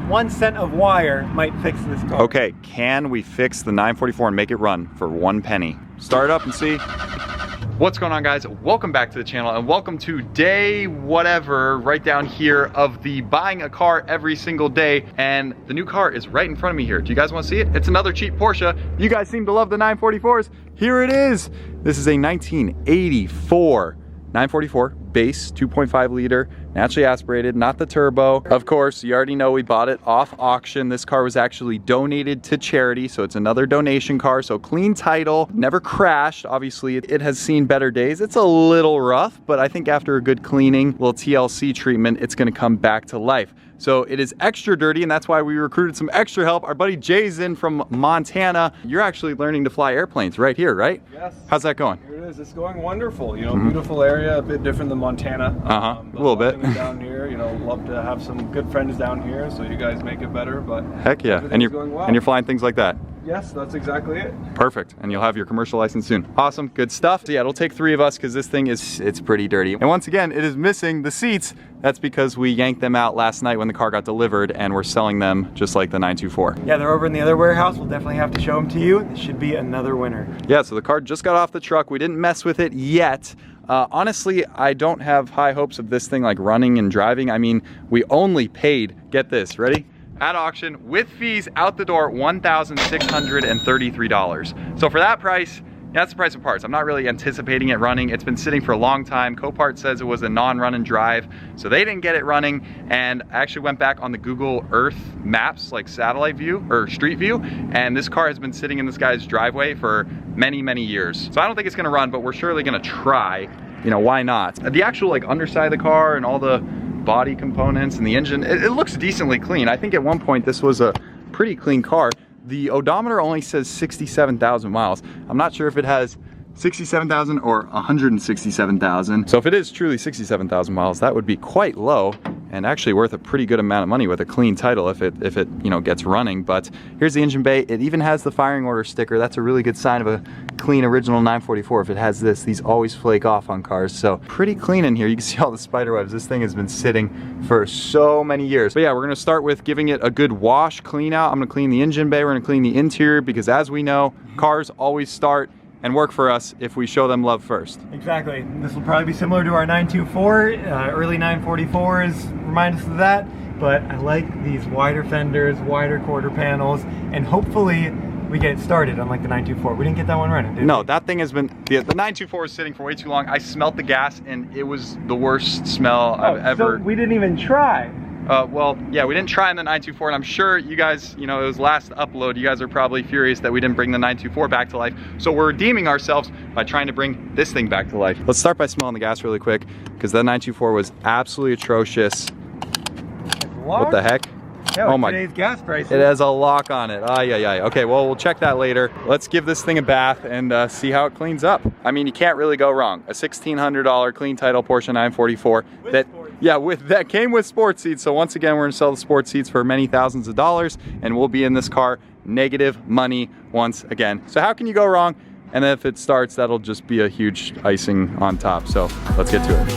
1 cent of wire might fix this car. Okay, can we fix the 944 and make it run for 1 penny? Start it up and see. What's going on, guys? Welcome back to the channel and welcome to day whatever right down here of the buying a car every single day. And the new car is right in front of me here. Do you guys want to see it? It's another cheap Porsche. You guys seem to love the 944s. Here it is. This is a 1984 944 base 2.5 liter, naturally aspirated, not the turbo. Of course, you already know we bought it off auction. This car was actually donated to charity, so it's another donation car. So clean title, never crashed. Obviously, it has seen better days. It's a little rough, but I think after a good cleaning, little TLC treatment, it's gonna come back to life. So it is extra dirty, and that's why we recruited some extra help. Our buddy Jay's in from Montana. You're actually learning to fly airplanes right here, right? Yes. How's that going? Here it is. It's going wonderful. You know, beautiful area, a bit different than Montana. A little bit. Down here, you know, love to have some good friends down here, so you guys make it better. But heck yeah, and you're flying things like that. Yes, that's exactly it. Perfect, and you'll have your commercial license soon. Awesome, good stuff. So yeah, it'll take 3 of us because this thing it's pretty dirty. And once again, it is missing the seats. That's because we yanked them out last night when the car got delivered, and we're selling them just like the 924. Yeah, they're over in the other warehouse. We'll definitely have to show them to you. This should be another winner. Yeah, so the car just got off the truck. We didn't mess with it yet. Honestly, I don't have high hopes of this thing like running and driving. I mean, we only paid, get this, ready? At auction with fees out the door, $1,633. So for that price, that's the price of parts. I'm not really anticipating it running. It's been sitting for a long time. Copart says it was a non-run and drive, so they didn't get it running. And I actually went back on the Google Earth maps, like satellite view or street view, and this car has been sitting in this guy's driveway for many, many years. So I don't think it's gonna run, but we're surely gonna try. You know, why not? The actual like underside of the car and all the body components and the engine, it looks decently clean. I think at one point this was a pretty clean car. The odometer only says 67,000 miles. I'm not sure if it has 67,000 or 167,000. So if it is truly 67,000 miles, that would be quite low and actually worth a pretty good amount of money with a clean title if it you know gets running. But here's the engine bay. It even has the firing order sticker. That's a really good sign of a clean original 944. If it has this, these always flake off on cars. So pretty clean in here. You can see all the spider webs. This thing has been sitting for so many years. But yeah, we're gonna start with giving it a good wash, clean out. I'm gonna clean the engine bay. We're gonna clean the interior because as we know, cars always start and work for us if we show them love first. Exactly. This will probably be similar to our 924. Early 944s remind us of that, but I like these wider fenders, wider quarter panels, and hopefully we get it started unlike the 924. We didn't get that one running, did we? No, that thing has been, the 924 is sitting for way too long. I smelt the gas and it was the worst smell I've ever. So we didn't even try. Well, yeah, we didn't try in the 924, and I'm sure you guys, you know, it was last upload, you guys are probably furious that we didn't bring the 924 back to life. So we're redeeming ourselves by trying to bring this thing back to life. Let's start by smelling the gas really quick, because the 924 was absolutely atrocious. What the heck? Yeah, oh my, today's gas prices. It has a lock on it. Ay. Okay, well, we'll check that later. Let's give this thing a bath and see how it cleans up. I mean, you can't really go wrong. A $1,600 clean title Porsche 944 that came with sports seats. So once again, we're gonna sell the sports seats for many thousands of dollars, and we'll be in this car negative money once again. So how can you go wrong? And then if it starts, that'll just be a huge icing on top. So let's get to it.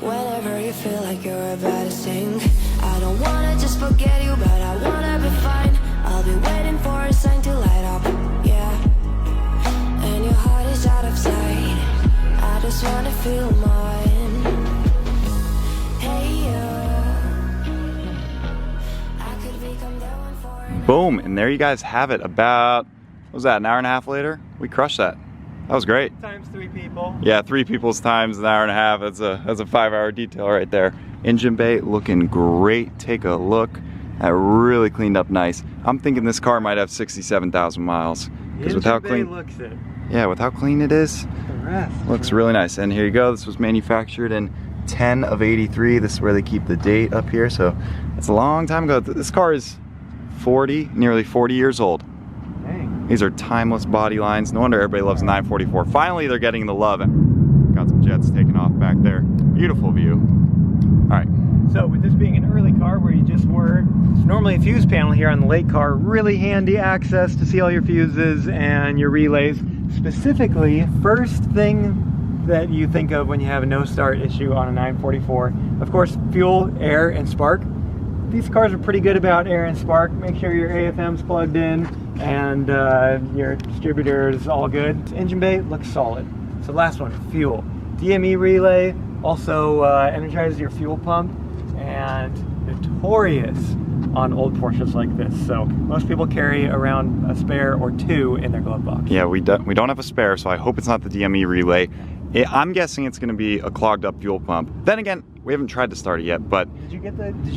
Whenever you feel like you're about to sink, I don't wanna just forget you, but I wanna be fine. I'll be waiting for a sign to light up, yeah. And your heart is out of sight. I just wanna feel mine. Hey, I could become the one for. Boom, and there you guys have it. About, what was that, an hour and a half later? We crushed that. That was great. Times 3 people. Yeah, 3 people's times an hour and a half. That's a 5-hour detail right there. Engine bay looking great. Take a look That really cleaned up nice. I'm thinking this car might have 67,000 miles. Because with how clean, looks it. Yeah, with how clean it is, The rest looks really nice. And here you go. This was manufactured in 10 of 83. This is where they keep the date up here. So it's a long time ago. This car is 40, nearly 40 years old. Dang. These are timeless body lines. No wonder everybody loves 944. Finally, they're getting the love. Got some jets taking off back there. Beautiful view. All right. So with this being an early car where you just were, it's normally a fuse panel here on the late car, really handy access to see all your fuses and your relays. Specifically, first thing that you think of when you have a no start issue on a 944, of course, fuel, air, and spark. These cars are pretty good about air and spark. Make sure your AFM's plugged in and your distributor is all good. Engine bay looks solid. So last one, fuel. DME relay also energizes your fuel pump, and notorious on old Porsches like this. So most people carry around a spare or two in their glove box. Yeah, we don't have a spare, so I hope it's not the DME relay. I'm guessing it's going to be a clogged up fuel pump. Then again, we haven't tried to start it yet, but Did you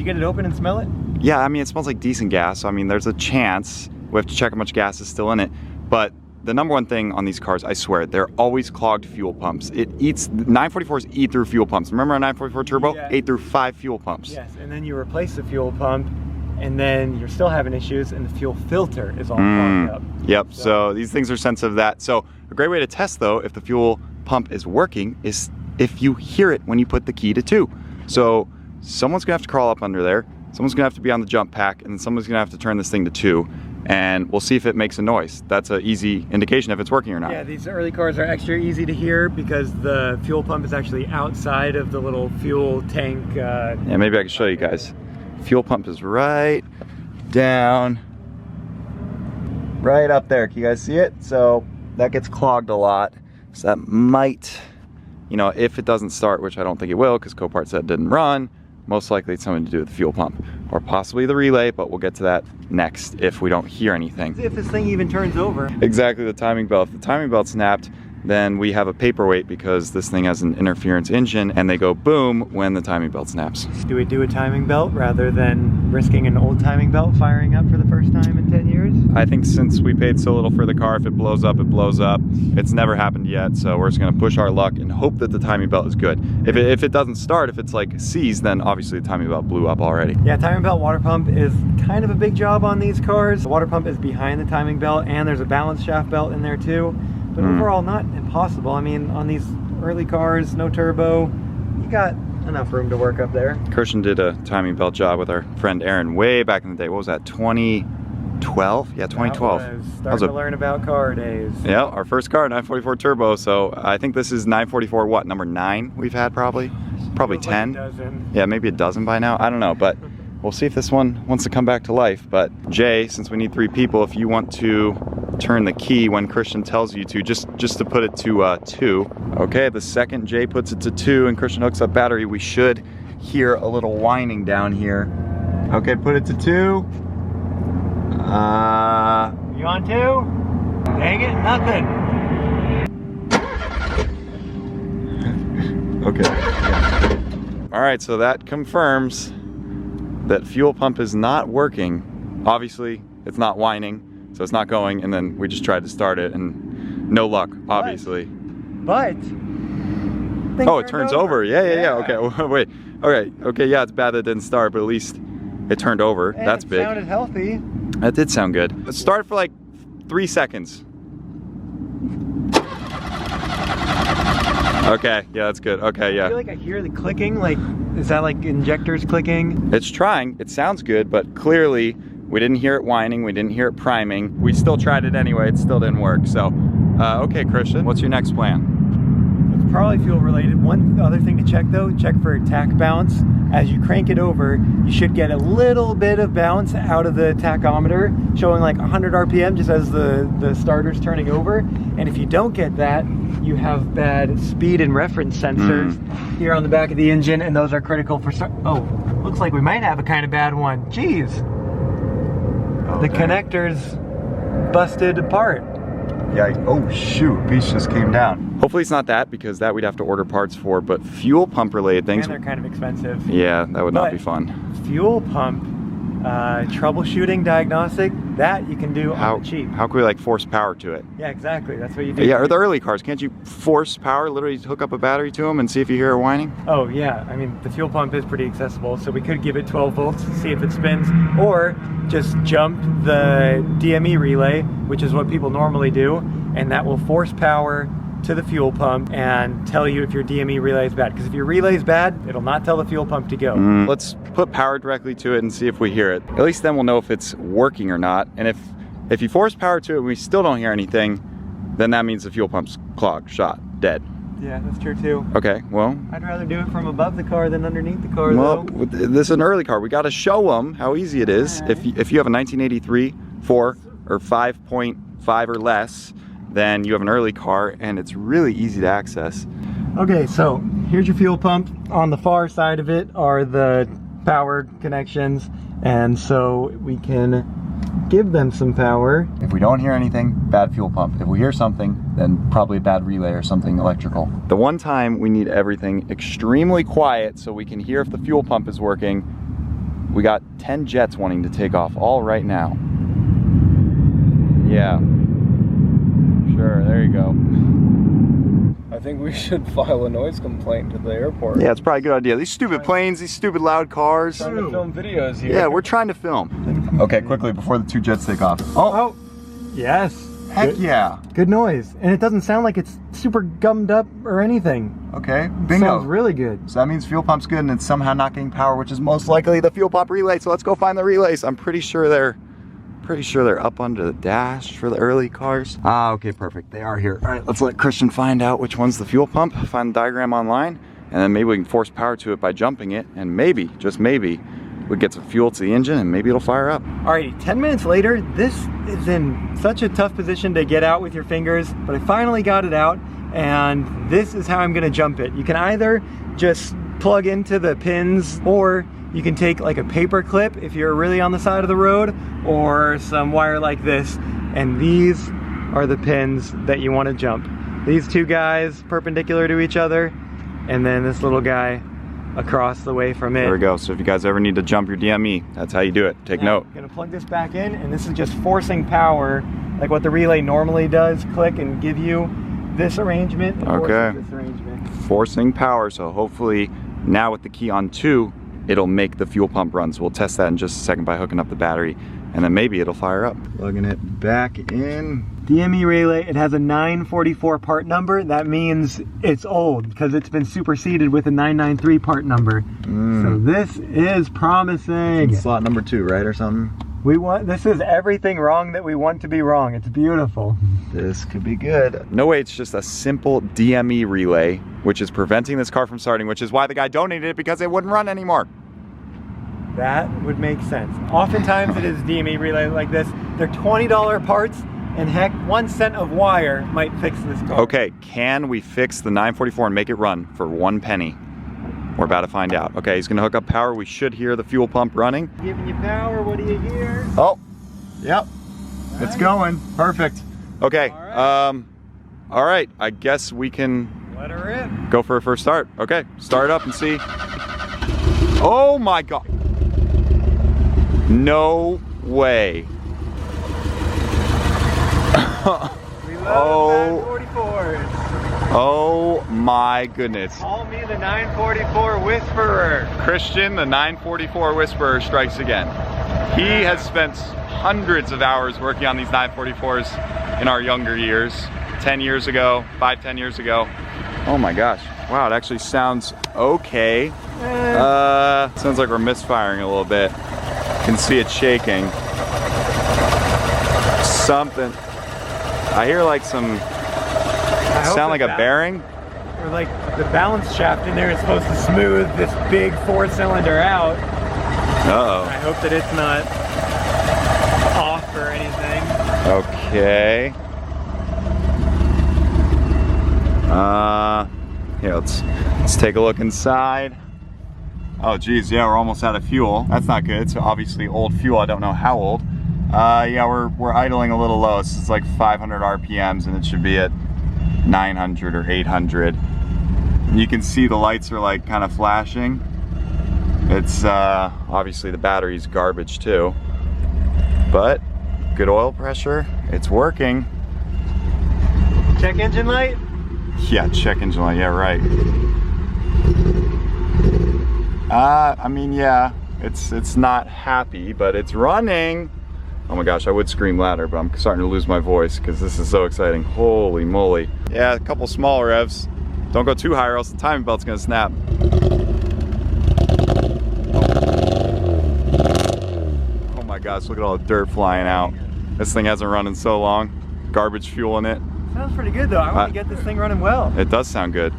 get it open and smell it? yeah, I mean, it smells like decent gas. So I mean, there's a chance. We have to check how much gas is still in it. But the number one thing on these cars, I swear, they're always clogged fuel pumps. 944s eat through fuel pumps. Remember our 944 Turbo? Yeah. Ate through 5 fuel pumps. Yes, and then you replace the fuel pump, and then you're still having issues, and the fuel filter is all clogged up. Yep, so these things are sensitive to that. So a great way to test, though, if the fuel pump is working is if you hear it when you put the key to 2. So someone's gonna have to crawl up under there, someone's gonna have to be on the jump pack, and then someone's gonna have to turn this thing to 2. And we'll see if it makes a noise. That's an easy indication if it's working or not. Yeah, these early cars are extra easy to hear because the fuel pump is actually outside of the little fuel tank. Yeah, maybe I can show you guys. Fuel pump is right down, right up there. Can you guys see it? So that gets clogged a lot. So that might, you know, if it doesn't start, which I don't think it will because Copart said it didn't run, most likely it's something to do with the fuel pump or possibly the relay, but we'll get to that next if we don't hear anything. If this thing even turns over. Exactly, the timing belt. If the timing belt snapped, then we have a paperweight because this thing has an interference engine and they go boom when the timing belt snaps. Do we do a timing belt rather than risking an old timing belt firing up for the first time in 10 years? I think since we paid so little for the car, if it blows up, it blows up. It's never happened yet, so we're just gonna push our luck and hope that the timing belt is good. If it doesn't start, if it's like seized, then obviously the timing belt blew up already. Yeah, timing belt water pump is kind of a big job on these cars. The water pump is behind the timing belt and there's a balance shaft belt in there too. But overall, not impossible. I mean, on these early cars, no turbo, you got enough room to work up there. Christian did a timing belt job with our friend Aaron way back in the day. What was that, 2012? Yeah, 2012. That was starting to learn about car days. Yeah, our first car, 944 Turbo. So I think this is 944, what, number 9 we've had probably? Probably 10. Like a dozen. Yeah, maybe a dozen by now. I don't know, but we'll see if this one wants to come back to life. But Jay, since we need 3 people, if you want to turn the key when Christian tells you to, just to put it to 2. Okay, the second Jay puts it to 2 and Christian hooks up battery, we should hear a little whining down here. Okay, put it to 2. You on 2? Dang it, nothing. Okay. Yeah. All right, so that confirms that fuel pump is not working. Obviously, it's not whining. So it's not going, and then we just tried to start it, and no luck, obviously. But oh, it turns over. Yeah. Okay, wait. Okay, yeah, it's bad that it didn't start, but at least it turned over. And that's big. It sounded healthy. That did sound good. Let's start for like 3 seconds. Okay, yeah, that's good. Okay, yeah. I feel like I hear the clicking. Like, is that like injectors clicking? It's trying. It sounds good, but clearly we didn't hear it whining, we didn't hear it priming. We still tried it anyway, it still didn't work. So, okay, Christian, what's your next plan? It's probably fuel related. One other thing to check though, check for tack bounce. As you crank it over, you should get a little bit of bounce out of the tachometer, showing like 100 RPM just as the starter's turning over. And if you don't get that, you have bad speed and reference sensors here on the back of the engine, and those are critical for start. Oh, looks like we might have a kind of bad one. Jeez. The connector's busted apart. Yeah, oh shoot, piece just came down. Hopefully it's not that, because that we'd have to order parts for, but fuel pump related things. And they're kind of expensive. Yeah, that would not be fun. Fuel pump troubleshooting, diagnostic, that you can do on the cheap. How can we like force power to it? Yeah, exactly. That's what you do. Yeah, or the early cars, can't you force power, literally hook up a battery to them and see if you hear it whining? Oh yeah, I mean the fuel pump is pretty accessible, so we could give it 12 volts, see if it spins, or just jump the DME relay, which is what people normally do, and that will force power to the fuel pump and tell you if your DME relay is bad. Because if your relay is bad, it'll not tell the fuel pump to go. Let's put power directly to it and see if we hear it. At least then we'll know if it's working or not. And if you force power to it and we still don't hear anything, then that means the fuel pump's clogged, shot, dead. Yeah, that's true too. Okay, well. I'd rather do it from above the car than underneath the car well, though. This is an early car. We got to show them how easy it is. Right. If you have a 1983, 4, or 5.5 or less, then you have an early car and it's really easy to access. Okay, so here's your fuel pump. On the far side of it are the power connections, and so we can give them some power. If we don't hear anything, bad fuel pump. If we hear something, then probably a bad relay or something electrical. The one time we need everything extremely quiet so we can hear if the fuel pump is working, we got 10 jets wanting to take off all right now. Yeah. Sure, there you go. I think we should file a noise complaint to the airport. Yeah, it's probably a good idea. These stupid planes, these stupid loud cars. Trying to film videos here. Yeah, we're trying to film. Okay, quickly before the 2 jets take off. Oh, yes. Heck good, yeah. Good noise. And it doesn't sound like it's super gummed up or anything. Okay, bingo. Sounds really good. So that means fuel pump's good and it's somehow not getting power, which is most likely the fuel pump relay. So let's go find the relays. I'm pretty sure they're up under the dash for the early cars. Ah, okay, perfect. They are here. All right, let's let Christian find out which one's the fuel pump, find the diagram online, and then maybe we can force power to it by jumping it, and maybe, just maybe, we get some fuel to the engine and maybe it'll fire up. Alrighty, 10 minutes later, this is in such a tough position to get out with your fingers, but I finally got it out, and this is how I'm gonna jump it. You can either just plug into the pins, or you can take like a paper clip if you're really on the side of the road, or some wire like this, and these are the pins that you want to jump. These 2 guys perpendicular to each other, and then this little guy across the way from it. There we go. So if you guys ever need to jump your DME, that's how you do it. Take note. I'm gonna plug this back in, and this is just forcing power, like what the relay normally does. Click and give you this arrangement. Okay. This arrangement. Forcing power, so hopefully now with the key on 2, it'll make the fuel pump run. So we'll test that in just a second by hooking up the battery, and then maybe it'll fire up. Plugging it back in. DME relay, it has a 944 part number. That means it's old because it's been superseded with a 993 part number. So this is promising. It's slot number 2, right, or something? This is everything wrong that we want to be wrong. It's beautiful. This could be good. No way, it's just a simple DME relay, which is preventing this car from starting, which is why the guy donated it, because it wouldn't run anymore. That would make sense. Oftentimes it is DME relay like this. They're $20 parts, and heck, 1 cent of wire might fix this car. Okay, can we fix the 944 and make it run for 1 penny? We're about to find out. Okay, he's gonna hook up power. We should hear the fuel pump running. Giving you power, what do you hear? Oh, yep, it's going, perfect. Okay, all right, I guess we can let her rip. Go for a first start. Okay, start it up and see. Oh my God. No way. We love 944s. Oh my goodness. Call me the 944 Whisperer. Christian, the 944 Whisperer, strikes again. He has spent hundreds of hours working on these 944s in our younger years. 10 years ago, 5-10 years ago. Oh my gosh. Wow, it actually sounds okay. Sounds like we're misfiring a little bit. Can see it shaking. Something. I hear like some, sound like a bearing. Or like the balance shaft in there is supposed to smooth this big 4-cylinder out. Uh-oh. I hope that it's not off or anything. Okay. Here, let's take a look inside. Oh geez, yeah, we're almost out of fuel. That's not good. It's obviously old fuel. I don't know how old. Yeah, we're idling a little low. So it's like 500 RPMs, and it should be at 900 or 800. And you can see the lights are like kind of flashing. It's obviously the battery's garbage too, but good oil pressure, it's working. Check engine light? Yeah, check engine light, yeah, right. I mean, yeah, it's not happy, but it's running. Oh my gosh, I would scream louder, but I'm starting to lose my voice because this is so exciting. Holy moly. Yeah, a couple small revs. Don't go too high or else the timing belt's gonna snap. Oh my gosh, look at all the dirt flying out. This thing hasn't run in so long. Garbage fuel in it. Sounds pretty good though. I want to get this thing running well. It does sound good.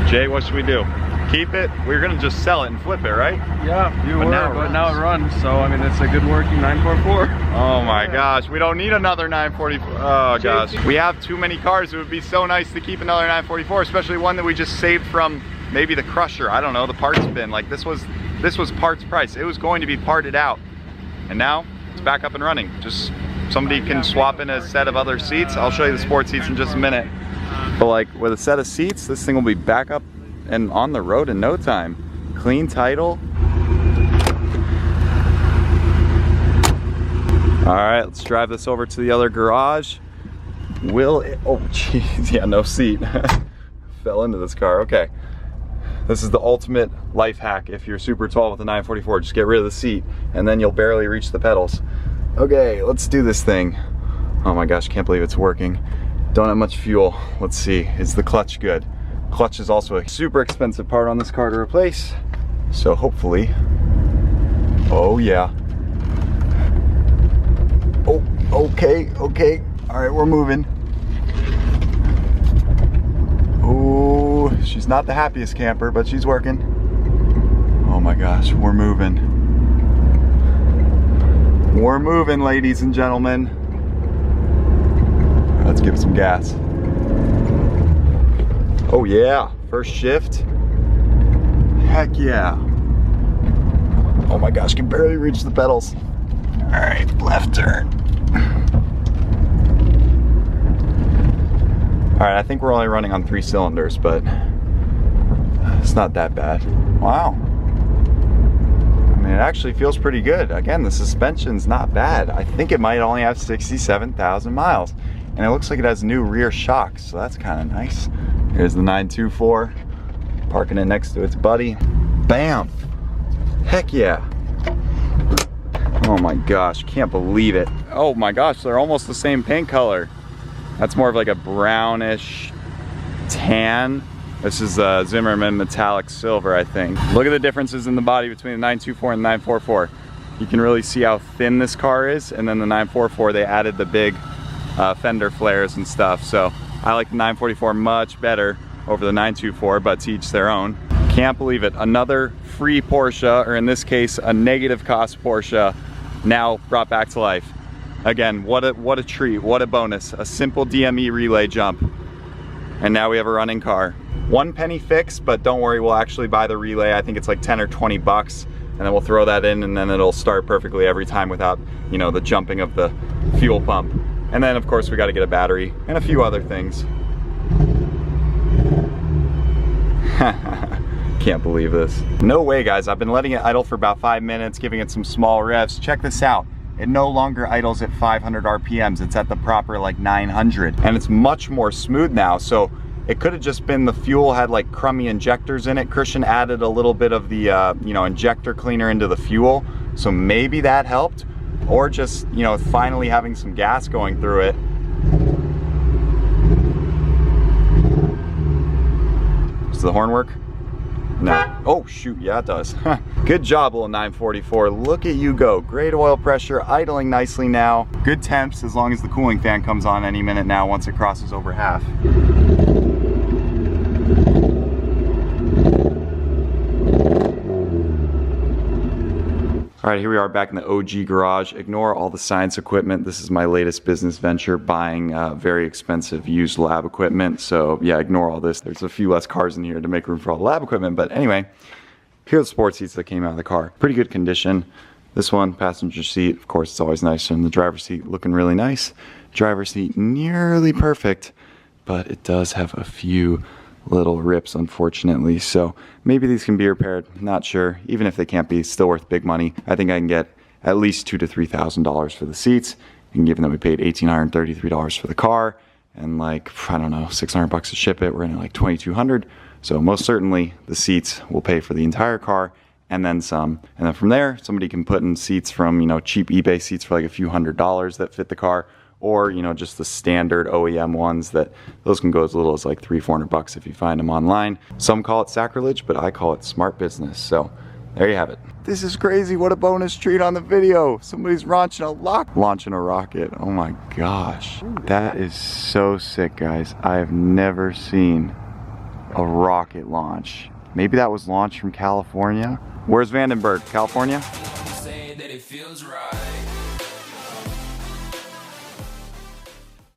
Jay, what should we do? Keep it? We're gonna just sell it and flip it, right? Yeah, but now it runs. So I mean, it's a good working 944. Oh my gosh, we don't need another 944. Oh gosh, we have too many cars. It would be so nice to keep another 944, especially one that we just saved from maybe the crusher. I don't know, the parts bin. Like this was parts price. It was going to be parted out, and now it's back up and running. Just somebody can swap in a set of other seats. I'll show you the sport seats in just a minute. But like with a set of seats, this thing will be back up and on the road in no time. Clean title. All right, let's drive this over to the other garage. Will it, oh geez, yeah, no seat. Fell into this car, okay. This is the ultimate life hack if you're super tall with a 944. Just get rid of the seat and then you'll barely reach the pedals. Okay, let's do this thing. Oh my gosh, can't believe it's working. Don't have much fuel. Let's see, is the clutch good? Clutch is also a super expensive part on this car to replace. So hopefully, oh yeah. Oh, okay. All right, we're moving. Oh, she's not the happiest camper, but she's working. Oh my gosh, we're moving. We're moving, ladies and gentlemen. Let's give it some gas. Oh yeah, first shift. Heck yeah. Oh my gosh, can barely reach the pedals. All right, left turn. All right, I think we're only running on 3 cylinders, but it's not that bad. Wow. I mean, it actually feels pretty good. Again, the suspension's not bad. I think it might only have 67,000 miles. And it looks like it has new rear shocks, so that's kind of nice. Here's the 924, parking it next to its buddy. Bam! Heck yeah! Oh my gosh, can't believe it. Oh my gosh, they're almost the same paint color. That's more of like a brownish tan. This is Zimmerman metallic silver, I think. Look at the differences in the body between the 924 and the 944. You can really see how thin this car is, and then the 944, they added the big fender flares and stuff. So I like the 944 much better over the 924, but to each their own. Can't believe it. Another free Porsche, or in this case, a negative cost Porsche, now brought back to life. Again, what a treat, what a bonus. A simple DME relay jump. And now we have a running car. 1 penny fix, but don't worry, we'll actually buy the relay. I think it's like 10 or 20 bucks, and then we'll throw that in, and then it'll start perfectly every time without, you know, the jumping of the fuel pump. And then of course we got to get a battery and a few other things. Can't believe this. No way, guys. I've been letting it idle for about 5 minutes, giving it some small revs. Check this out. It no longer idles at 500 RPMs. It's at the proper like 900, and it's much more smooth now. So it could have just been the fuel had like crummy injectors in it. Christian added a little bit of the you know, injector cleaner into the fuel, so maybe that helped, or just, you know, finally having some gas going through it. Does the horn work? No. Oh shoot, yeah it does. Good job, little 944. Look at you go. Great oil pressure, idling nicely now. Good temps as long as the cooling fan comes on any minute now once it crosses over half. All right, here we are back in the OG garage. Ignore all the science equipment. This is my latest business venture, buying very expensive used lab equipment. So yeah, ignore all this. There's a few less cars in here to make room for all the lab equipment. But anyway, here are the sports seats that came out of the car. Pretty good condition. This one, passenger seat, of course, it's always nicer than the driver's seat, looking really nice. Driver's seat, nearly perfect, but it does have a few little rips, unfortunately. So maybe these can be repaired, not sure. Even if they can't be, still worth big money. I think I can get at least $2,000 to $3,000 for the seats. And given that we paid $1,833 for the car and like, I don't know, $600 to ship it, we're in at like $2,200. So most certainly the seats will pay for the entire car and then some. And then from there, somebody can put in seats from, you know, cheap eBay seats for like a few $100s that fit the car, or, you know, just the standard OEM ones that those can go as little as like $300 to $400 if you find them online. Some call it sacrilege, but I call it smart business. So there you have it. This is crazy. What a bonus treat on the video. Somebody's launching a rocket. Oh my gosh. That is so sick, guys. I have never seen a rocket launch. Maybe that was launched from California. Where's Vandenberg? California? Say that it feels right.